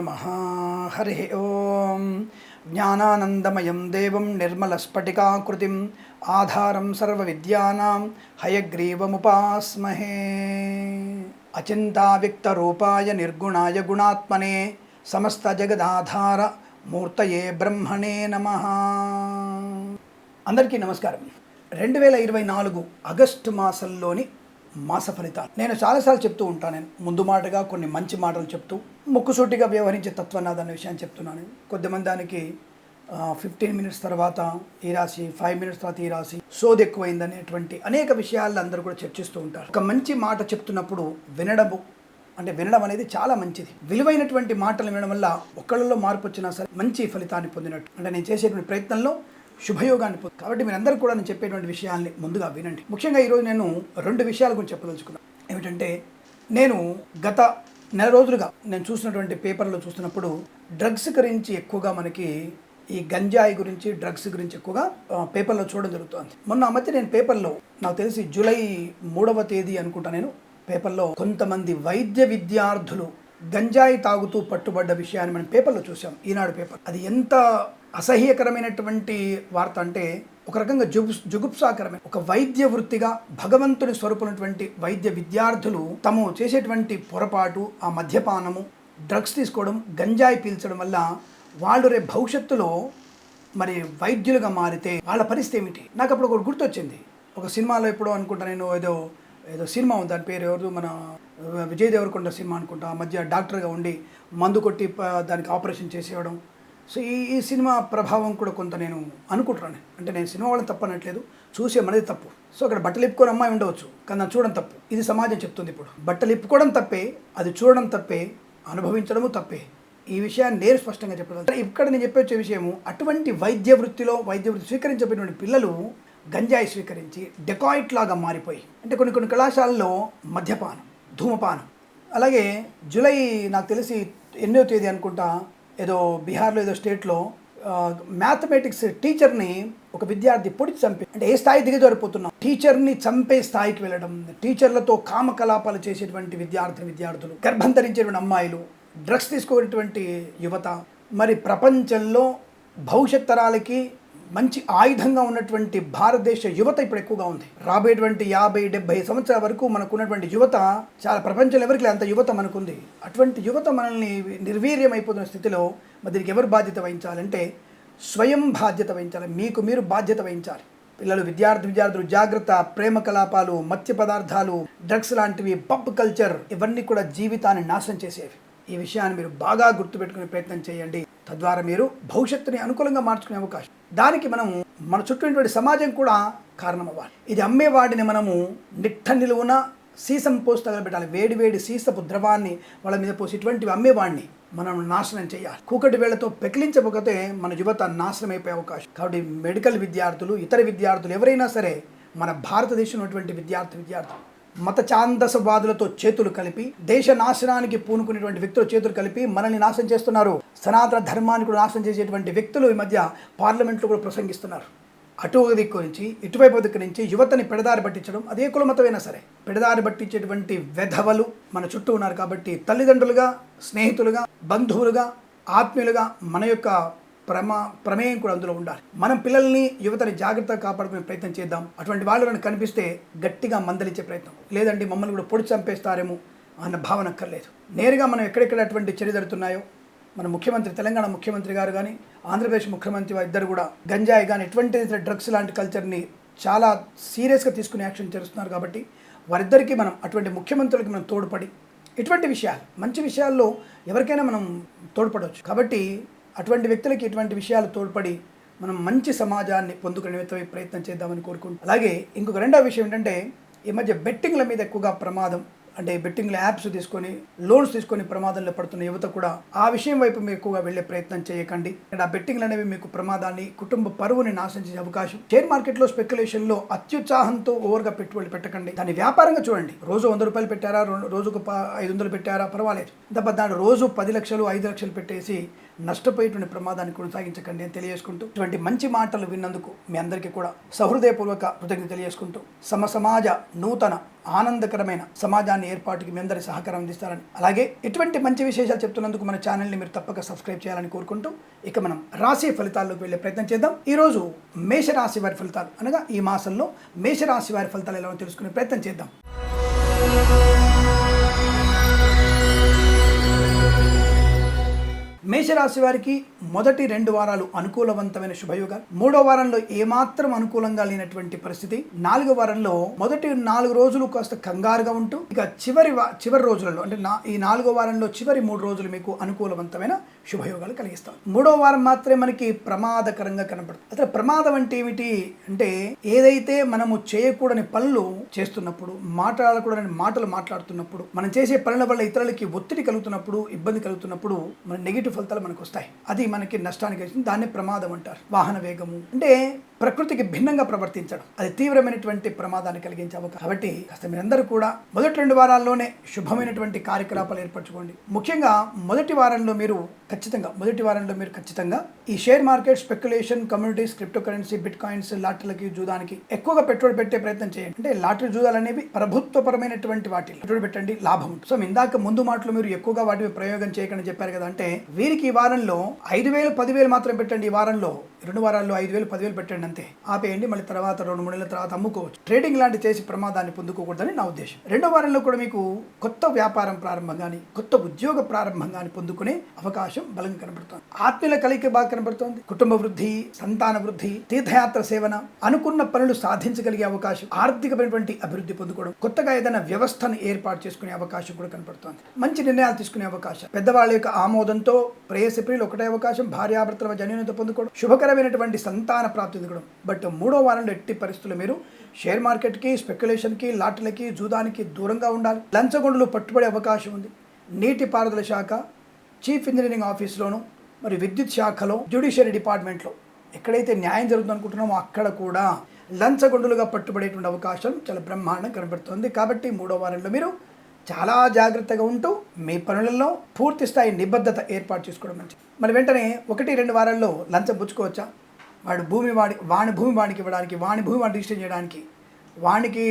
నమః. హరి ఓం. జ్ఞానానందమయం దేవం నిర్మలస్ఫటికాకృతిం ఆధారం సర్వవిద్యానాం హయగ్రీవముపాస్మహే. అచింతావ్యక్తరూపాయ నిర్గుణాయ గుణాత్మనే సమస్త జగదాధార మూర్తయే బ్రహ్మణే నమః. అందరికీ నమస్కారం. 2024 ఆగస్టు మాసంలోని మాస ఫలితాలు నేను చాలాసార్లు చెప్తూ ఉంటాను. నేను ముందు మాటగా కొన్ని మంచి మాటలు చెప్తూ ముక్కుసూటిగా వ్యవహరించే తత్వనాథ్ అనే విషయాన్ని చెప్తున్నాను. కొద్దిమంది దానికి 15 మినిట్స్ తర్వాత ఈ రాశి, 5 మినిట్స్ తర్వాత ఈ రాశి, సోది ఎక్కువైందనేటువంటి అనేక విషయాలు అందరూ కూడా చర్చిస్తూ ఉంటారు. ఒక మంచి మాట చెప్తున్నప్పుడు వినడం అనేది చాలా మంచిది. విలువైనటువంటి మాటలు వినడం వల్ల ఒకళ్ళలో మార్పు వచ్చినా సరే మంచి ఫలితాన్ని పొందినట్టు. అంటే నేను చేసేటువంటి ప్రయత్నంలో శుభయోగాన్ని పొంది. కాబట్టి మీరందరూ కూడా నేను చెప్పేటువంటి విషయాల్ని ముందుగా వినండి. ముఖ్యంగా ఈరోజు నేను 2 విషయాల గురించి చెప్పదలుచుకున్నాను. ఏమిటంటే, నేను గత నెల రోజులుగా నేను చూసినటువంటి పేపర్లో చూస్తున్నప్పుడు డ్రగ్స్ గురించి ఎక్కువగా మనకి ఈ గంజాయి గురించి, డ్రగ్స్ గురించి ఎక్కువగా పేపర్లో చూడడం జరుగుతుంది. మొన్న ఆ మధ్య నేను పేపర్లో, నాకు తెలిసి జూలై 3వ తేదీ అనుకుంటా, నేను పేపర్లో కొంతమంది వైద్య విద్యార్థులు గంజాయి తాగుతూ పట్టుబడ్డ విషయాన్ని మనం పేపర్లో చూసాం. ఈనాడు పేపర్. అది ఎంత అసహ్యకరమైనటువంటి వార్త అంటే, ఒక రకంగా జుగుప్సాకరమైన, ఒక వైద్య వృత్తిగా భగవంతుని స్వరూపునటువంటి వైద్య విద్యార్థులు తాము చేసేటువంటి పొరపాటు, ఆ మద్యపానము, డ్రగ్స్ తీసుకోవడం, గంజాయి పీల్చడం వల్ల వాళ్ళు రేపు భవిష్యత్తులో మరి వైద్యులుగా మారితే వాళ్ళ పరిస్థితి ఏమిటి? నాకు అప్పుడు ఒకటి గుర్తొచ్చింది. ఒక సినిమాలో ఎప్పుడో అనుకుంటా నేను, ఏదో సినిమా ఉంది, దాని పేరు ఎవరు, మన విజయ్ దేవరకొండ సినిమా అనుకుంటా. ఆ మధ్య డాక్టర్గా ఉండి మందు కొట్టి దానికి ఆపరేషన్ చేసేయడం. సో ఈ సినిమా ప్రభావం కూడా కొంత నేను అనుకుంటున్నాను. అంటే నేను సినిమా వాళ్ళని తప్పనట్లేదు, చూసే మనది తప్పు. సో అక్కడ బట్టలు ఇప్పుకొని అమ్మాయి ఉండవచ్చు, కానీ నాకు చూడడం తప్పు. ఇది సమాజం చెప్తుంది. ఇప్పుడు బట్టలు ఇప్పుకోవడం తప్పే, అది చూడడం తప్పే, అనుభవించడము తప్పే. ఈ విషయాన్ని నేను స్పష్టంగా చెప్పడం. ఇక్కడ నేను చెప్పొచ్చే విషయము, అటువంటి వైద్య వృత్తి స్వీకరించబడినటువంటి పిల్లలు గంజాయి స్వీకరించి డెకాయిట్ లాగా మారిపోయి, అంటే కొన్ని కళాశాలల్లో మద్యపానం, ధూమపానం. అలాగే జూలై, నాకు తెలిసి 8వ తేదీ అనుకుంటా, ఏదో బీహార్లో ఏదో స్టేట్లో మ్యాథమెటిక్స్ టీచర్ని ఒక విద్యార్థి పొడిచి చంపి, అంటే ఏ స్థాయి దిగజారిపోతున్నాం, టీచర్ని చంపే స్థాయికి వెళ్ళడం, టీచర్లతో కామకలాపాలు చేసేటువంటి విద్యార్థులు, గర్భం ధరించేటువంటి అమ్మాయిలు, డ్రగ్స్ తీసుకోవటువంటి యువత. మరి ప్రపంచంలో భవిష్యత్ తరాలకి మంచి ఆయుధంగా ఉన్నటువంటి భారతదేశ యువత ఇప్పుడు ఎక్కువగా ఉంది. రాబోయేటువంటి 50-70 సంవత్సరాల వరకు మనకు ఉన్నటువంటి యువత చాలా, ప్రపంచంలో ఎవరికి అంత యువత మనకుంది. అటువంటి యువత మనల్ని నిర్వీర్యం అయిపోతున్న స్థితిలో మరి దీనికి ఎవరు బాధ్యత వహించాలంటే స్వయం బాధ్యత వహించాలి. మీకు మీరు బాధ్యత వహించాలి. పిల్లలు, విద్యార్థులు జాగ్రత్త. ప్రేమ కలాపాలు, మత్స్య పదార్థాలు, డ్రగ్స్ లాంటివి, పబ్ కల్చర్, ఇవన్నీ కూడా జీవితాన్ని నాశనం చేసేవి. ఈ విషయాన్ని మీరు బాగా గుర్తుపెట్టుకునే ప్రయత్నం చేయండి. తద్వారా మీరు భవిష్యత్తుని అనుకూలంగా మార్చుకునే అవకాశం. దానికి మనము మన చుట్టూ ఉన్నటువంటి సమాజం కూడా కారణం అవ్వాలి. ఇది అమ్మేవాడిని మనము నిట్ట నిలువున సీసం పోసి తగలబెట్టాలి. వేడి సీసపు ద్రవాన్ని వాళ్ళ మీద పోసి ఇటువంటివి అమ్మేవాడిని మనం నాశనం చేయాలి. కూకటి వేళ్లతో పెకిలించకపోతే మన యువత నాశనం అయిపోయే అవకాశం. కాబట్టి మెడికల్ విద్యార్థులు, ఇతర విద్యార్థులు ఎవరైనా సరే, మన భారతదేశంలో ఉన్నటువంటి విద్యార్థులు మత ఛాందసవాదులతో చేతులు కలిపి, దేశ నాశనానికి పూనుకునేటువంటి వ్యక్తులు చేతులు కలిపి మనల్ని నాశనం చేస్తున్నారు. సనాతన ధర్మాన్ని కూడా నాశనం చేసేటువంటి వ్యక్తులు ఈ మధ్య పార్లమెంట్లో కూడా ప్రసంగిస్తున్నారు. అటు దిక్కు నుంచి ఇటువైపు దిక్కు నుంచి యువతని పెడదారి పట్టించడం, అదే కులమతమైనా సరే పెడదారి పట్టించేటువంటి వెధవలు మన చుట్టూ ఉన్నారు. కాబట్టి తల్లిదండ్రులుగా, స్నేహితులుగా, బంధువులుగా, ఆత్మీయులుగా మన యొక్క ప్రమేయం కూడా అందులో ఉండాలి. మనం పిల్లల్ని, యువతని జాగ్రత్తగా కాపాడుకునే ప్రయత్నం చేద్దాం. అటువంటి వాళ్ళని కనిపిస్తే గట్టిగా మందలించే ప్రయత్నం. లేదంటే మమ్మల్ని కూడా పొడి చంపేస్తారేమో అన్న భావన అక్కర్లేదు. నేరుగా మనం ఎక్కడెక్కడ అటువంటి చర్య జరుగుతున్నాయో, మన ముఖ్యమంత్రి, తెలంగాణ ముఖ్యమంత్రి గారు కానీ, ఆంధ్రప్రదేశ్ ముఖ్యమంత్రి ఇద్దరు కూడా గంజాయి కానీ ఎటువంటి డ్రగ్స్ లాంటి కల్చర్ని చాలా సీరియస్గా తీసుకునే యాక్షన్ చేస్తున్నారు. కాబట్టి వారిద్దరికీ మనం, అటువంటి ముఖ్యమంత్రులకి మనం తోడ్పడి, ఇటువంటి విషయాలు, మంచి విషయాల్లో ఎవరికైనా మనం తోడ్పడవచ్చు. కాబట్టి అటువంటి వ్యక్తులకి ఇటువంటి విషయాలు తోడ్పడి మనం మంచి సమాజాన్ని పొందుకునే ప్రయత్నం చేద్దామని కోరుకుంటాం. అలాగే ఇంకొక రెండవ విషయం ఏంటంటే, ఈ మధ్య బెట్టింగ్ల మీద ఎక్కువగా ప్రమాదం, అంటే బెట్టింగ్ల యాప్స్ తీసుకొని, లోన్స్ తీసుకొని ప్రమాదంలో పడుతున్న యువత కూడా ఆ విషయం వైపు మీరు ఎక్కువగా వెళ్ళే ప్రయత్నం చేయకండి. ఆ బెట్టింగ్లు అనేవి మీకు ప్రమాదాన్ని, కుటుంబ పరువుని నాశనం చేసే అవకాశం. షేర్ మార్కెట్లో స్పెక్యులేషన్లో అత్యుత్సాహంతో ఓవర్గా పెట్టుబడి పెట్టకండి. దాన్ని వ్యాపారంగా చూడండి. రోజు 100 రూపాయలు పెట్టారా, రోజుకు 500 పెట్టారా, పర్వాలేదు. తప్ప దాని రోజు 10 లక్షలు, 5 లక్షలు పెట్టేసి నష్టపోయేటువంటి ప్రమాదాన్ని కొనసాగించకండి అని తెలియజేసుకుంటూ ఇటువంటి మంచి మాటలు విన్నందుకు మీ అందరికీ కూడా సహృదయపూర్వక కృతజ్ఞత తెలియజేసుకుంటూ సమాజ నూతన ఆనందకరమైన సమాజాన్ని ఏర్పాటుకి మీ అందరి సహకారం అందిస్తారని, అలాగే ఇటువంటి మంచి విశేషాలు చెప్తున్నందుకు మన ఛానల్ని మీరు తప్పక సబ్స్క్రైబ్ చేయాలని కోరుకుంటూ ఇక మనం రాశి ఫలితాల్లోకి వెళ్ళే ప్రయత్నం చేద్దాం. ఈరోజు మేషరాశి వారి ఫలితాలు అనగా ఈ మాసంలో మేషరాశి వారి ఫలితాలు ఎలా తెలుసుకునే ప్రయత్నం చేద్దాం. మేషరాశి వారికి మొదటి 2 వారాలు అనుకూలవంతమైన శుభయోగాలు, 3వ వారంలో ఏమాత్రం అనుకూలంగా లేనటువంటి పరిస్థితి, 4వ వారంలో మొదటి 4 రోజులు కాస్త కంగారుగా ఉంటూ ఇక చివరి రోజులలో అంటే ఈ 4వ వారంలో చివరి 3 రోజులు మీకు అనుకూలవంతమైన శుభయోగాలు కలిగిస్తాం. 3వ వారం మాత్రమే మనకి ప్రమాదకరంగా కనబడుతుంది. అసలు ప్రమాదం అంటే ఏమిటి అంటే, ఏదైతే మనము చేయకూడని పనులు చేస్తున్నప్పుడు, మాట్లాడకూడని మాటలు మాట్లాడుతున్నప్పుడు, మనం చేసే పనుల వల్ల ఇతరులకి ఒత్తిడి కలుగుతున్నప్పుడు, ఇబ్బంది కలుగుతున్నప్పుడు మన నెగిటివ్ ఫలితాలు మనకు వస్తాయి. అది మనకి నష్టానికి వచ్చింది. దాన్ని ప్రమాదం అంటారు. వాహన వేగము అంటే ప్రకృతికి భిన్నంగా ప్రవర్తించడం, అది తీవ్రమైనటువంటి ప్రమాదాన్ని కలిగించే అవకాశం. కాబట్టి కాస్త మీరందరూ కూడా మొదటి 2 వారాల్లోనే శుభమైనటువంటి కార్యకలాపాలు ఏర్పరచుకోండి. ముఖ్యంగా మొదటి వారంలో మీరు ఖచ్చితంగా ఈ share market, speculation, communities, crypto currency, bitcoins, లాటరీలకి, జూదానికి ఎక్కువగా పెట్టుబడి పెట్టే ప్రయత్నం చేయండి. అంటే లాటరీ, జూదాలు అనేవి ప్రభుత్వపరమైనటువంటి వాటి పెట్టుబడి పెట్టండి, లాభం. సో ఇందాక ముందు మాటలు మీరు ఎక్కువగా వాటి ప్రయోగం చేయకండి చెప్పారు కదా, అంటే వీరికి ఈ వారంలో 5,000, 10,000 మాత్రం పెట్టండి. ఈ వారంలో 2 వారాల్లో 5,000, 10,000 పెట్టండి అంతే. ఆపేయండి. మళ్ళీ తర్వాత 2-3 నెలల తర్వాత అమ్ముకోవచ్చు. ట్రేడింగ్ లాంటి చేసి ప్రమాదాన్ని పొందుకోకూడదని నా ఉద్దేశం. 2వ వారంలో కూడా మీకు కొత్త వ్యాపారం ప్రారంభం కానీ, కొత్త ఉద్యోగ ప్రారంభం కానీ పొందుకునే అవకాశం బలంగా కనబడుతోంది. ఆత్మీయుల కలిగి బాగా కనబడుతోంది. కుటుంబ వృద్ధి, సంతాన వృద్ధి, తీర్థయాత్ర సేవన, అనుకున్న పనులు సాధించగలిగే అవకాశం, ఆర్థికమైనటువంటి అభివృద్ధి పొందుకోవడం, కొత్తగా ఏదైనా వ్యవస్థను ఏర్పాటు చేసుకునే అవకాశం కూడా కనబడుతోంది. మంచి నిర్ణయాలు తీసుకునే అవకాశం, పెద్దవాళ్ళ యొక్క ఆమోదంతో ప్రేయసి ప్రియులు ఒకటే అవకాశం, భార్యాభర్తల మధ్య అన్యోన్యత పొందుకోవడం, శుభకరమైనటువంటి సంతాన ప్రాప్తి పొందుకోవడం. బట్ 3వ వారంలో ఎట్టి పరిస్థితులు మీరు షేర్ మార్కెట్కి, స్పెక్యులేషన్కి, లాటరీలకి, జూదానికి దూరంగా ఉండాలి. లంచగొండలు పట్టుబడే అవకాశం ఉంది. నీటిపారుదల శాఖ, చీఫ్ ఇంజనీరింగ్ ఆఫీస్లోను, మరి విద్యుత్ శాఖలో, జ్యుడిషియరీ డిపార్ట్మెంట్లో ఎక్కడైతే న్యాయం జరుగుతుంది అనుకుంటున్నామో అక్కడ కూడా లంచగొండులుగా పట్టుబడేటువంటి అవకాశం చాలా బ్రహ్మాండం కనబడుతుంది. కాబట్టి 3వ వారంలో మీరు చాలా జాగ్రత్తగా ఉంటూ మీ పనులలో పూర్తి స్థాయి నిబద్ధత ఏర్పాటు చేసుకోవడం మంచిది. మరి వెంటనే 1-2 వారాల్లో లంచం పుచ్చుకోవచ్చా? వాడి భూమి వాడికి ఇవ్వడానికి, వాడి భూమి వాడిని రిజిస్టర్ చేయడానికి, వానికి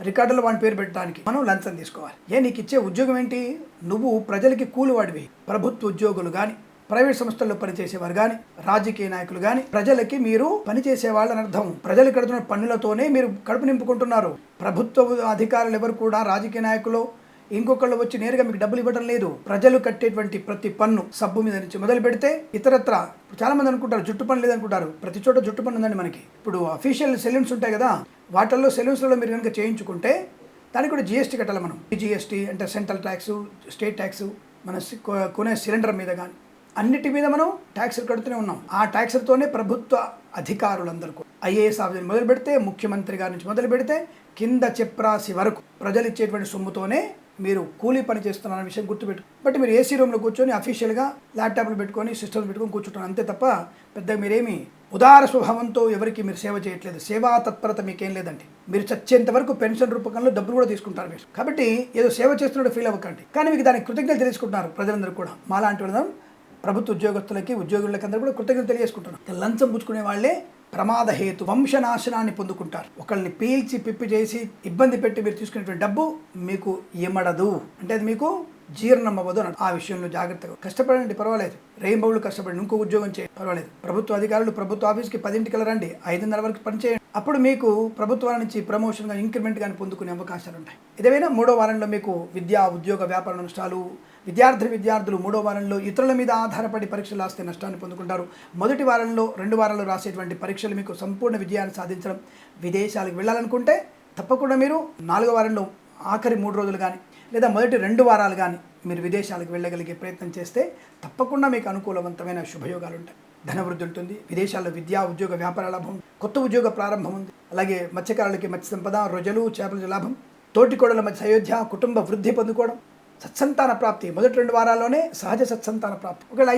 రికార్డులో వాడి పేరు పెట్టడానికి మనం లంచం తీసుకోవాలి. నీకు ఇచ్చే ఉద్యోగం ఏంటి? నువ్వు ప్రజలకి కూలి వాడివి. ప్రభుత్వ ఉద్యోగులు కానీ, ప్రైవేట్ సంస్థల్లో పనిచేసేవారు కానీ, రాజకీయ నాయకులు కానీ, ప్రజలకి మీరు పనిచేసే వాళ్ళని అర్థం. ప్రజలు కడుతున్న పన్నులతోనే మీరు కడుపు నింపుకుంటున్నారు. ప్రభుత్వ అధికారులు ఎవరు కూడా, రాజకీయ నాయకులు ఇంకొకళ్ళు వచ్చి నేరుగా మీకు డబ్బులు ఇవ్వడం లేదు. ప్రజలు కట్టేటువంటి ప్రతి పన్ను, సబ్బు మీద నుంచి మొదలు పెడితే ఇతరత్ర, చాలా మంది అనుకుంటారు జుట్టు పన్ను లేదనుకుంటారు. ప్రతి చోట జుట్టు పన్ను ఉందండి మనకి. ఇప్పుడు అఫీషియల్ సెలూన్స్ ఉంటాయి కదా, వాటిల్లో సెలూన్స్లలో మీరు కనుక చేయించుకుంటే దానికి కూడా జిఎస్టీ కట్టాలి మనం. జిఎస్టీ అంటే సెంట్రల్ ట్యాక్స్, స్టేట్ ట్యాక్స్, మన కొనే సిలిండర్ మీద కానీ అన్నిటి మీద మనం ట్యాక్సులు కడుతూనే ఉన్నాం. ఆ ట్యాక్సులతోనే ప్రభుత్వ అధికారులందరూ ఐఏఎస్ ఆఫీసర్ మొదలు పెడితే, ముఖ్యమంత్రి గారి నుంచి మొదలు పెడితే కింద చెప్రాసి వరకు ప్రజలు ఇచ్చేటువంటి సొమ్ముతోనే మీరు కూలీ పని చేస్తున్న విషయం గుర్తుపెట్టు. బట్ మీరు ఏసీ రూమ్లో కూర్చొని అఫీషియల్గా ల్యాప్టాప్లు పెట్టుకొని, సిస్టమ్స్ పెట్టుకొని కూర్చుంటారు అంతే తప్ప పెద్దగా మీరేమి ఉదార స్వభావంతో ఎవరికి మీరు సేవ చేయట్లేదు. సేవా తత్పరత మీకేం లేదండి. మీరు చచ్చేంత వరకు పెన్షన్ రూపకంలో డబ్బులు కూడా తీసుకుంటారు మీరు. కాబట్టి ఏదో సేవ చేస్తున్నట్టు ఫీల్ అవ్వకండి. కానీ మీకు దానికి కృతజ్ఞతలు తెలుసుకుంటున్నారు ప్రజలందరూ కూడా. మాలాంటి వాళ్ళం ప్రభుత్వ ఉద్యోగస్తులకి, ఉద్యోగులకి అందరూ కూడా కృతజ్ఞతలు తెలియజేసుకుంటున్నారు. లంచం పుచ్చుకునే వాళ్ళే ప్రమాదహేతు, వంశనాశనాన్ని పొందుకుంటారు. ఒకళ్ళని పీల్చి పిప్పి చేసి ఇబ్బంది పెట్టి మీరు తీసుకునేటువంటి డబ్బు మీకు ఇమ్మడదు, అంటే అది మీకు జీర్ణం అవ్వదు. ఆ విషయంలో జాగ్రత్తగా కష్టపడండి, పర్వాలేదు. రెయిన్బౌలు కష్టపడండి, ఇంకో ఉద్యోగం చేయండి, పర్వాలేదు. ప్రభుత్వ అధికారులు ప్రభుత్వ ఆఫీస్కి 10ంటికి రండి, 5:30 వరకు పనిచేయండి. అప్పుడు మీకు ప్రభుత్వాల నుంచి ప్రమోషన్గా, ఇంక్రిమెంట్ కానీ పొందుకునే అవకాశాలు ఉంటాయి. ఇదేమైనా 3వ వారంలో మీకు విద్యా, ఉద్యోగ, వ్యాపార నష్టాలు, విద్యార్థులు 3వ వారంలో ఇతరుల మీద ఆధారపడి పరీక్షలు రాస్తే నష్టాన్ని పొందుకుంటారు. మొదటి వారంలో, 2 వారాల్లో రాసేటువంటి పరీక్షలు మీకు సంపూర్ణ విజయాన్ని సాధించడం. విదేశాలకు వెళ్ళాలనుకుంటే తప్పకుండా మీరు 4వ వారంలో ఆఖరి 3 రోజులు కానీ, లేదా మొదటి 2 వారాలు కానీ మీరు విదేశాలకు వెళ్ళగలిగే ప్రయత్నం చేస్తే తప్పకుండా మీకు అనుకూలవంతమైన శుభయోగాలు ఉంటాయి. ధనవృద్ధి ఉంటుంది. విదేశాల్లో విద్యా, ఉద్యోగ, వ్యాపార లాభం, కొత్త ఉద్యోగ ప్రారంభం ఉంది. అలాగే మత్స్యకారులకి మత్స్య సంపద, రొయ్యలు, చేపల లాభం, తోటికోడల మధ్య అయోధ్య, కుటుంబ వృద్ధి పొందుకోవడం, సత్సంతాన ప్రాప్తి. మొదటి 2 వారాల్లోనే సహజ సత్సంతాన ప్రాప్తి. ఒకవేళ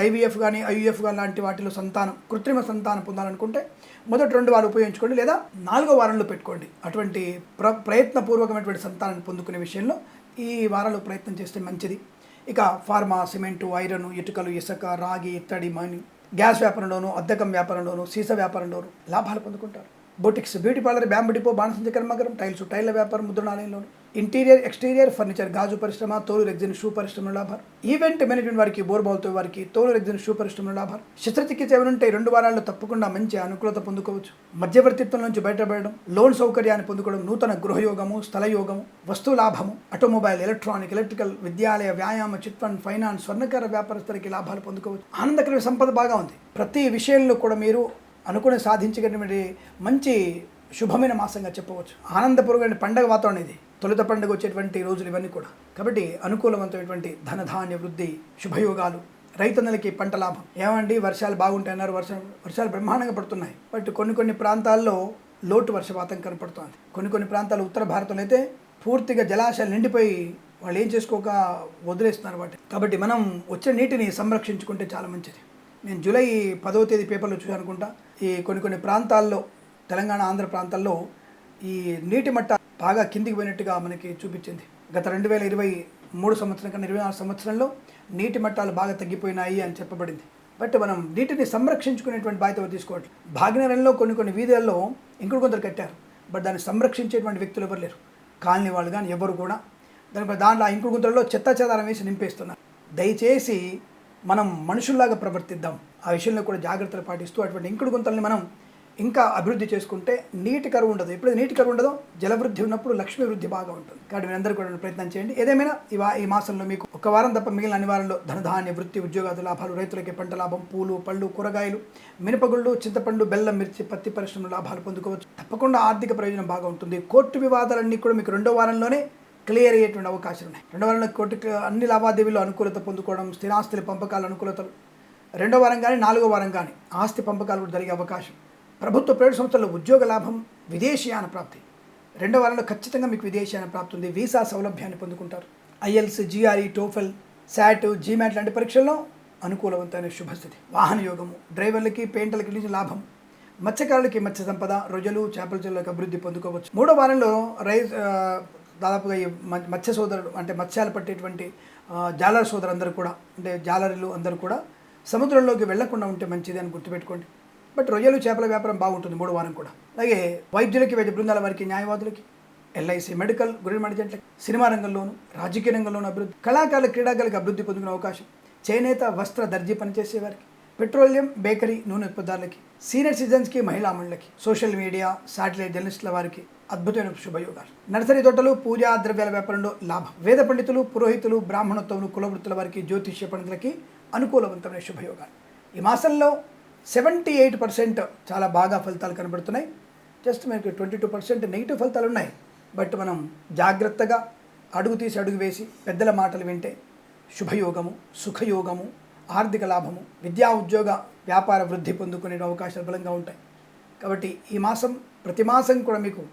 ఐవీఎఫ్ కానీ, ఐయుఎఫ్ కానీ లాంటి వాటిలో సంతానం, కృత్రిమ సంతానం పొందాలనుకుంటే మొదటి 2 వారాలు ఉపయోగించుకోండి, లేదా 4వ వారంలో పెట్టుకోండి. అటువంటి ప్రయత్నపూర్వకమైనటువంటి సంతానాన్ని పొందుకునే విషయంలో ఈ వారాలు ప్రయత్నం చేస్తే మంచిది. ఇక ఫార్మా, సిమెంటు, ఐరన్, ఇటుకలు, ఇసుక, రాగి, ఇత్తడి, మైనింగ్, గ్యాస్ వ్యాపారంలోను, అద్దకం వ్యాపారంలోను, సీసా వ్యాపారంలోను లాభాలు పొందుకుంటారు. Boutiques, beauty parlour, bamboo depot, బాణసంచ కర్మాగారం, టైల్ల వ్యాపారం, ముద్రణాలయంలోను, ఇంటీరియర్, ఎక్స్టీరియర్ ఫర్నిచర్, గాజు పరిశ్రమ, తోలు రెగ్జిన్ షూ పరిశ్రమలో లాభాలు. ఈవెంట్ మేనేజ్మెంట్ వారికి, బోర్బాల్తో వారికి, తోలు రెగ్జిన్ షూ పరిశ్రమలో లాభాలు. శస్త్రచికిత్స ఏమనుంటే 2 వారాల్లో తప్పకుండా మంచి అనుకూలత పొందుకోవచ్చు. మధ్యవర్తిత్వం నుంచి బయటపడడం, లోన్ సౌకర్యాన్ని పొందుకోవడం, నూతన గృహయోగము, స్థలయోగము, వస్తు లాభము, ఆటోమొబైల్, ఎలక్ట్రానిక్, ఎలక్ట్రికల్, విద్యాలయ, వ్యాయామ, చిట్ ఫండ్, ఫైనాన్స్, స్వర్ణకార వ్యాపారస్తులకి లాభాలు పొందుకోవచ్చు. ఆనందకరమైన సంపద బాగా ఉంది. ప్రతి విషయంలో కూడా మీరు అనుకుని సాధించగలిగినటువంటి మంచి శుభమైన మాసంగా చెప్పవచ్చు. ఆనందపూర్వకమైన పండగ వాతావరణం ఇది. తొలుత పండుగ వచ్చేటువంటి రోజులు ఇవన్నీ కూడా. కాబట్టి అనుకూలవంతమైనటువంటి ధనధాన్య వృద్ధి, శుభయోగాలు, రైతన్నలకి పంట లాభం. ఏమండి వర్షాలు బాగుంటాయి అన్నారు, వర్షాలు బ్రహ్మాండంగా పడుతున్నాయి. బట్ కొన్ని ప్రాంతాల్లో లోటు వర్షపాతం కనపడుతుంది. కొన్ని ప్రాంతాలు ఉత్తర భారతంలో అయితే పూర్తిగా జలాశయాలు నిండిపోయి వాళ్ళు ఏం చేసుకోక వదిలేస్తున్నారు వాటి. కాబట్టి మనం వచ్చే నీటిని సంరక్షించుకుంటే చాలా మంచిది. నేను జూలై 10వ తేదీ పేపర్లో చూసాను అనుకుంటా. ఈ కొన్ని ప్రాంతాల్లో, తెలంగాణ, ఆంధ్ర ప్రాంతాల్లో ఈ నీటి మట్ట బాగా కిందికి పోయినట్టుగా మనకి చూపించింది. గత 2023 సంవత్సరం కన్నా 24 సంవత్సరంలో నీటి మట్టాలు బాగా తగ్గిపోయినాయి అని చెప్పబడింది. బట్ మనం నీటిని సంరక్షించుకునేటువంటి బాధ్యత తీసుకోవాలి. భాగ్యనగరంలో కొన్ని వీధుల్లో ఇంకుడు కొందరు కట్టారు. బట్ దాన్ని సంరక్షించేటువంటి వ్యక్తులు ఎవరు లేరు. కాలనీ వాళ్ళు కానీ ఎవరు కూడా దాంట్లో ఆ ఇంకుడు గుంతలలో చెత్తాచెదారం వేసి నింపేస్తున్నారు. దయచేసి మనం మనుషుల్లాగా ప్రవర్తిద్దాం. ఆ విషయంలో కూడా జాగ్రత్తలు పాటిస్తూ అటువంటి ఇంకుడు గుంతల్ని మనం ఇంకా అభివృద్ధి చేసుకుంటే నీటి కరువు ఉండదు. ఎప్పుడైతే నీటి కరువు ఉండదో జలవృద్ధి ఉన్నప్పుడు లక్ష్మీ వృద్ధి బాగా ఉంటుంది. కాబట్టి మీరందరూ కూడా ప్రయత్నం చేయండి. ఏదేమైనా ఈ మాసంలో మీకు ఒక వారం తప్ప మిగిలిన అన్ని వారంలో ధనధాన్య వృత్తి, ఉద్యోగాలు, లాభాలు, రైతులకి పంట లాభం, పూలు, పళ్ళు, కూరగాయలు, మినపగుళ్ళు, చింతపండు, బెల్లం, మిర్చి, పత్తి పరిశ్రమలు లాభాలు పొందుకోవచ్చు. తప్పకుండా ఆర్థిక ప్రయోజనం బాగా ఉంటుంది. కోర్టు వివాదాలన్నీ కూడా మీకు 2వ వారంలోనే క్లియర్ అయ్యేటువంటి అవకాశాలు ఉన్నాయి. 2వ వారంలో కోర్టుకి అన్ని లావాదేవీలు అనుకూలత పొందుకోవడం, స్థిరాస్తుల పంపకాల అనుకూలతలు, 2వ వారం కానీ 4వ వారం కానీ ఆస్తి పంపకాలు కూడా జరిగే అవకాశం. ప్రభుత్వ, ప్రైవేట్ సంస్థల్లో ఉద్యోగ లాభం, విదేశీయాన ప్రాప్తి. 2వ వారంలో ఖచ్చితంగా మీకు విదేశీయాన ప్రాప్తి ఉంది. వీసా సౌలభ్యాన్ని పొందుకుంటారు. IELTS, GRE, TOEFL, SAT, GMAT లాంటి పరీక్షల్లో అనుకూలవంతమైన శుభస్థితి. వాహన యోగము, డ్రైవర్లకి, పెయింటర్లకి నుంచి లాభం, మత్స్యకారులకి మత్స్య సంపద, రొయ్యలు, చేపల చెరువులకు అభివృద్ధి పొందుకోవచ్చు. 3వ వారంలో దాదాపుగా ఈ మత్స్య సోదరుడు అంటే మత్స్యాలు పట్టేటువంటి జాలర సోదరులందరూ కూడా, అంటే జాలరీలు అందరూ కూడా సముద్రంలోకి వెళ్లకుండా ఉంటే మంచిది అని గుర్తుపెట్టుకోండి. బట్ రొయ్యలు, చేపల వ్యాపారం బాగుంటుంది 3వ వారం కూడా. అలాగే వైద్యులకి, వైద్య బృందాల వారికి, న్యాయవాదులకి, ఎల్ఐసి, మెడికల్, గృహ మేనేజ్మెంట్లకి, సినిమా రంగంలోను, రాజకీయ రంగంలోను అభివృద్ధి, కళాకారుల, క్రీడాకారులకు అభివృద్ధి పొందుకునే అవకాశం, చేనేత, వస్త్ర, దర్జీ పనిచేసేవారికి, పెట్రోలియం, బేకరీ, నూనె ఉత్పత్తులకి, సీనియర్ సిటిజన్స్కి, మహిళా మండలికి, సోషల్ మీడియా, శాటిలైట్ జర్నలిస్టుల వారికి అద్భుతమైన శుభయోగాలు. నర్సరీ తోటలు, పూజా ద్రవ్యాల వ్యాపారంలో లాభం. వేద పండితులు, పురోహితులు, బ్రాహ్మణోత్తములు, కులవృత్తుల వారికి, జ్యోతిష్య పండితులకి అనుకూలవంతమైన శుభయోగాలు. ఈ మాసంలో 78% చాలా బాగా ఫలితాలు కనబడుతున్నాయి. జస్ట్ మనకి 22% నెగిటివ్ ఫలితాలు ఉన్నాయి. బట్ మనం జాగ్రత్తగా అడుగు తీసి అడుగు వేసి పెద్దల మాటలు వింటే శుభయోగము, సుఖయోగము, ఆర్థిక లాభము, విద్యా, ఉద్యోగ, వ్యాపార వృద్ధి పొందుకునే అవకాశాలు బలంగా ఉంటాయి. కాబట్టి ఈ మాసం, ప్రతి మాసం కూడా మీకు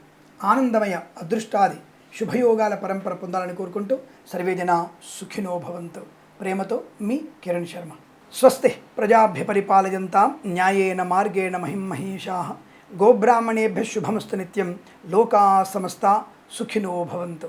ఆనందమయ, అదృష్టాది, శుభయోగాల పరంపర పొందాలని కోరుకుంటూ సర్వేజన సుఖినో భవంతు. ప్రేమతో మీ కిరణ్ శర్మ. స్వస్తి ప్రజాభ్య పరిపాలయంతాం న్యాయేన మార్గేణ మహిమహేషాః. గోబ్రాహ్మణేభ్యః శుభమస్తు నిత్యం. లోకా సమస్తా సుఖినో భవంతు.